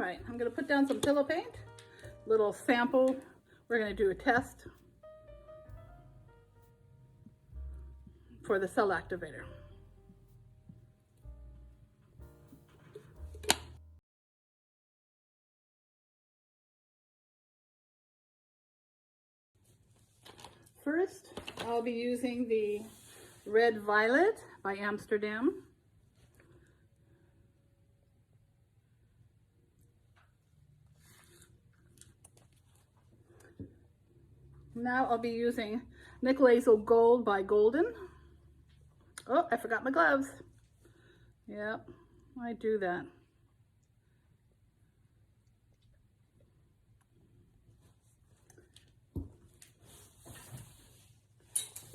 right, I'm gonna put down some pillow paint, little sample. We're gonna do a test for the cell activator. First, I'll be using the Red Violet by Amsterdam. Now I'll be using Nickel Hazel Gold by Golden. Oh, I forgot my gloves. Yep, I do that.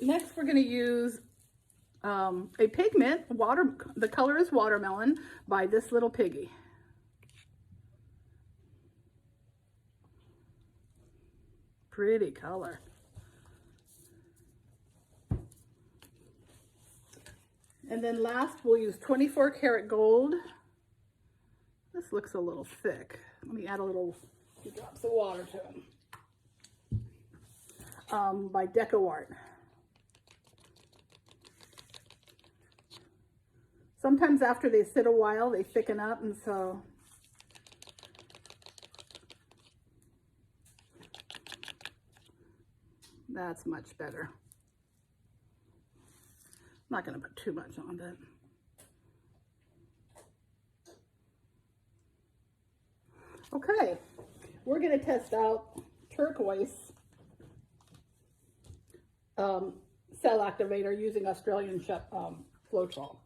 Next, we're going to use a pigment, the color is Watermelon by This Little Piggy. Pretty color. And then last, we'll use 24 karat gold. This looks a little thick. Let me add a few drops of water to it. By Deco Art. Sometimes after they sit a while, they thicken up, and so that's much better. I'm not going to put too much on that. Okay, we're going to test out turquoise cell activator using Australian Floetrol.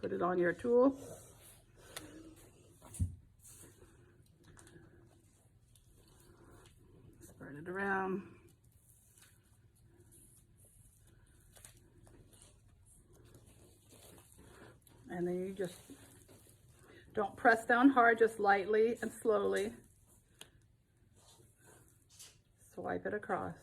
Put it on your tool. Spread it around. And then you just don't press down hard, just lightly and slowly swipe it across.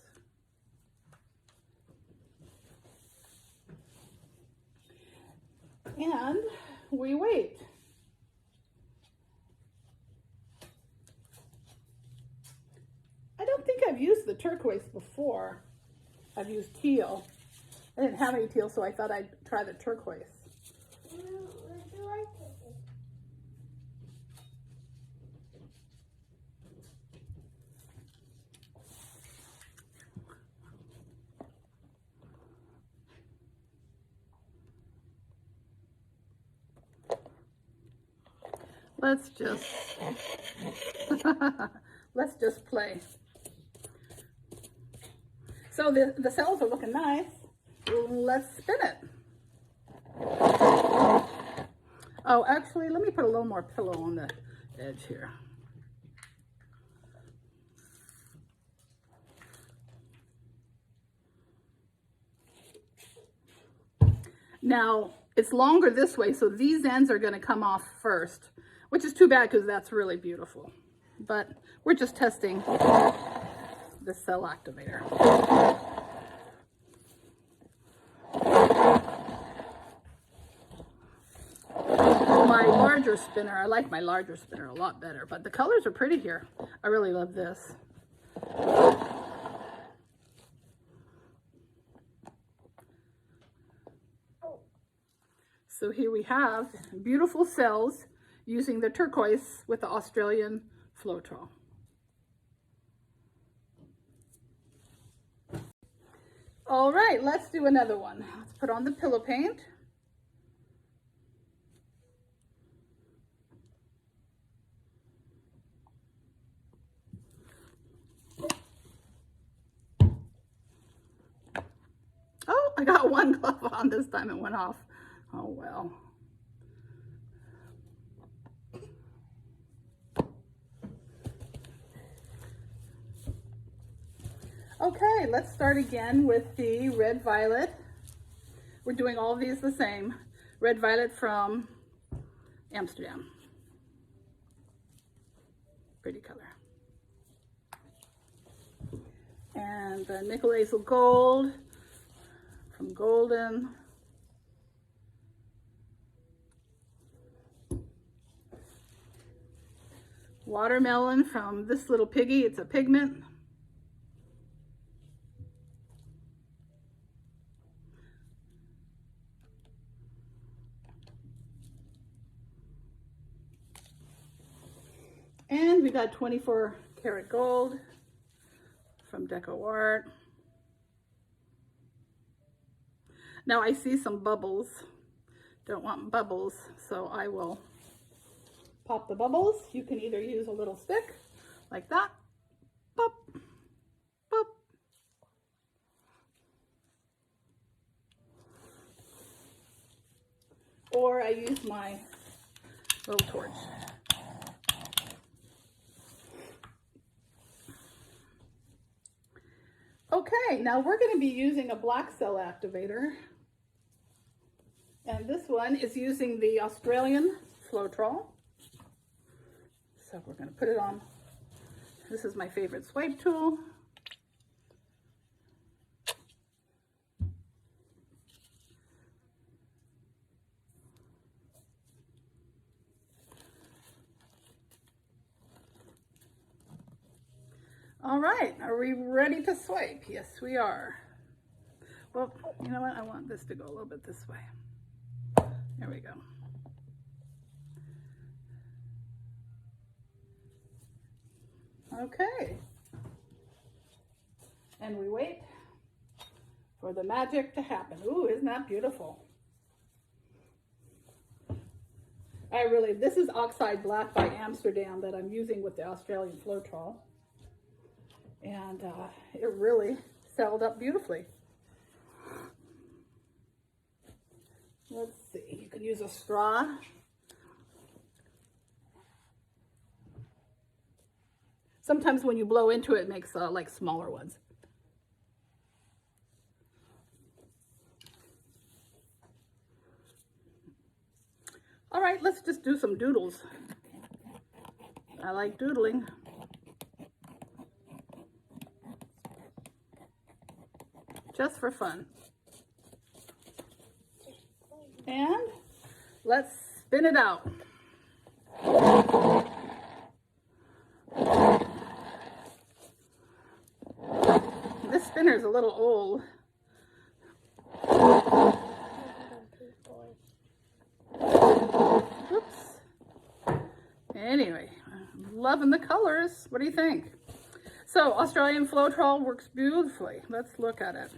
And we wait. I don't think I've used the turquoise before. I've used teal. I didn't have any teal, so I thought I'd try the turquoise. Let's just play. So the cells are looking nice. Let's spin it. Oh, actually, let me put a little more pillow on the edge here. Now, it's longer this way, so these ends are going to come off first, which is too bad because that's really beautiful. But we're just testing the cell activator. My larger spinner, I like my larger spinner a lot better, but the colors are pretty here. I really love this. So here we have beautiful cells using the turquoise with the Australian Floetrol. All right, let's do another one. Let's put on the pillow paint. Oh, I got one glove on this time, it went off. Oh well. Okay, let's start again with the Red Violet. We're doing all of these the same. Red Violet from Amsterdam. Pretty color. And the Nickel Hazel Gold from Golden. Watermelon from this little piggy. It's a pigment. And we got 24 karat gold from Deco Art. Now I see some bubbles. Don't want bubbles, so I will pop the bubbles. You can either use a little stick like that. Pop, pop. Or I use my little torch. Okay, now we're going to be using a black cell activator. And this one is using the Australian Floetrol. So we're going to put it on. This is my favorite swipe tool. All right, are we ready to swipe? Yes, we are. Well, you know what? I want this to go a little bit this way. There we go. Okay. And we wait for the magic to happen. Ooh, isn't that beautiful? This is Oxide Black by Amsterdam that I'm using with the Australian Floetrol. And it really settled up beautifully. Let's see, you can use a straw. Sometimes when you blow into it, it makes like smaller ones. All right, let's just do some doodles. I like doodling. Just for fun. And let's spin it out. This spinner is a little old. Oops. Anyway, I'm loving the colors. What do you think? So Australian Floetrol works beautifully. Let's look at it.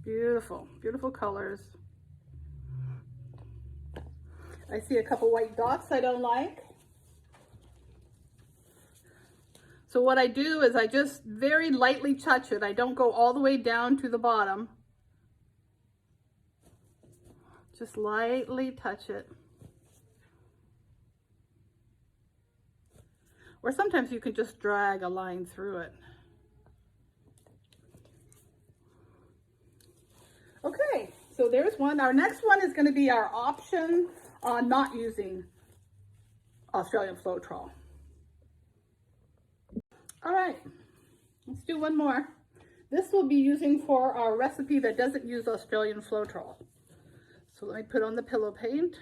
Beautiful, beautiful colors. I see a couple white dots I don't like. So what I do is I just very lightly touch it. I don't go all the way down to the bottom. Just lightly touch it. Or sometimes you can just drag a line through it. Okay, so there's one. Our next one is going to be our option on not using Australian Floetrol. All right, let's do one more. This will be using for our recipe that doesn't use Australian Floetrol. So let me put on the pillow paint.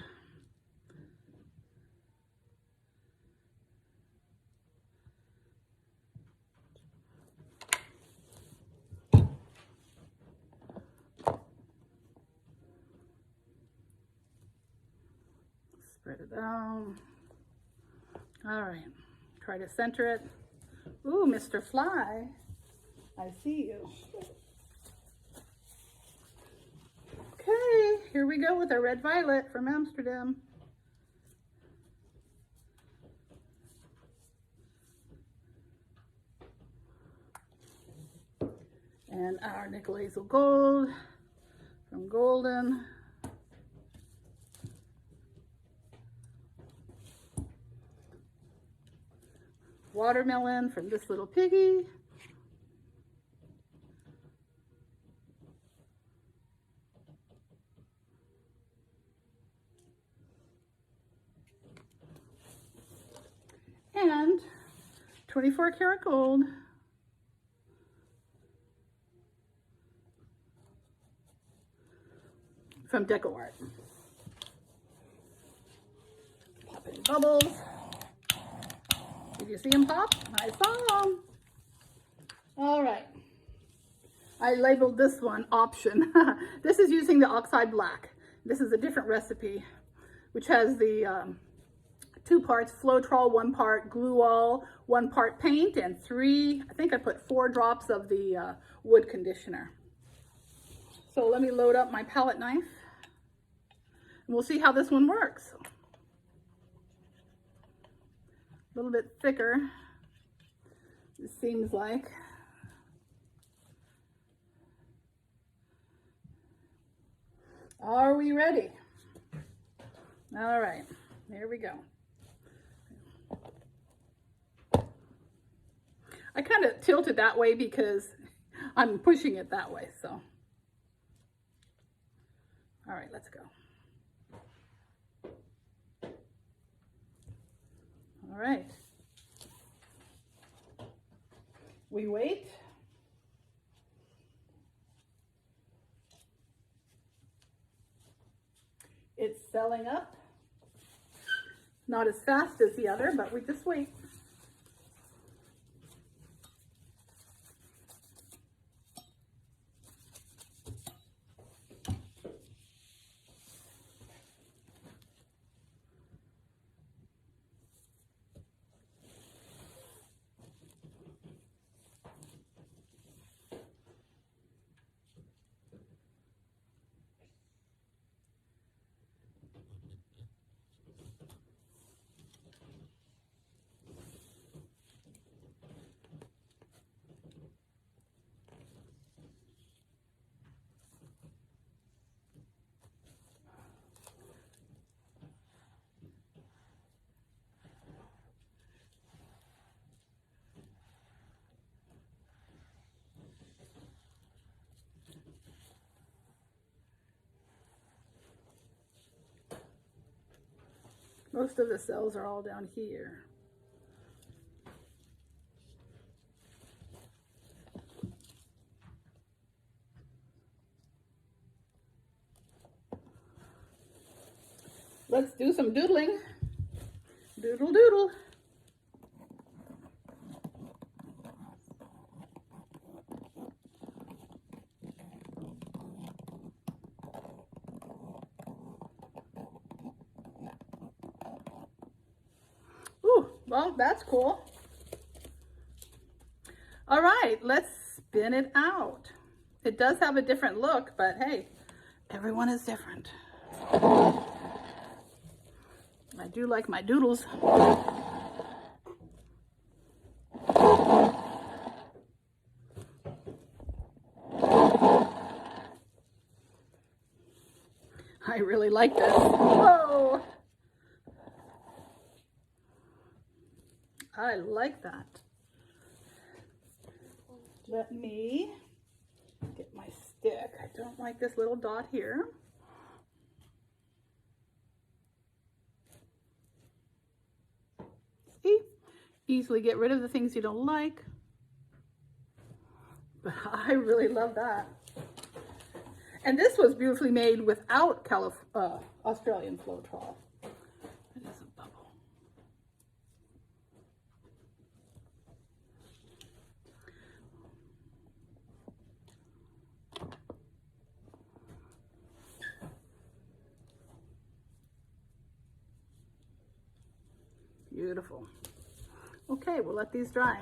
Spread it down. All right, try to center it. Ooh, Mr. Fly, I see you. Okay, here we go with our red violet from Amsterdam. And our nickel hazel gold from Golden. Watermelon from this little piggy. And 24 karat gold from Deco Art. bubbles. Did you see them pop? I saw them. All right. I labeled this one option. This is using the oxide black. This is a different recipe, which has the 2 parts Floetrol, 1 part glue all, 1 part paint, and 3, I think I put 4 drops of the wood conditioner. So let me load up my palette knife, and we'll see how this one works. A little bit thicker, it seems like. Are we ready? All right, here we go. I kind of tilt it that way because I'm pushing it that way, so. All right, let's go. All right. We wait. It's selling up. Not as fast as the other, but we just wait. Most of the cells are all down here. Let's do some doodling. Doodle doodle. Ooh, well, that's cool. All right, let's spin it out. It does have a different look, but hey, everyone is different. I do like my doodles. I really like this. Whoa! I like that. Let me get my stick. I don't like this little dot here. See? Easily get rid of the things you don't like. But I really love that. And this was beautifully made without Australian Floetrol. It is a bubble. Beautiful. Okay, we'll let these dry.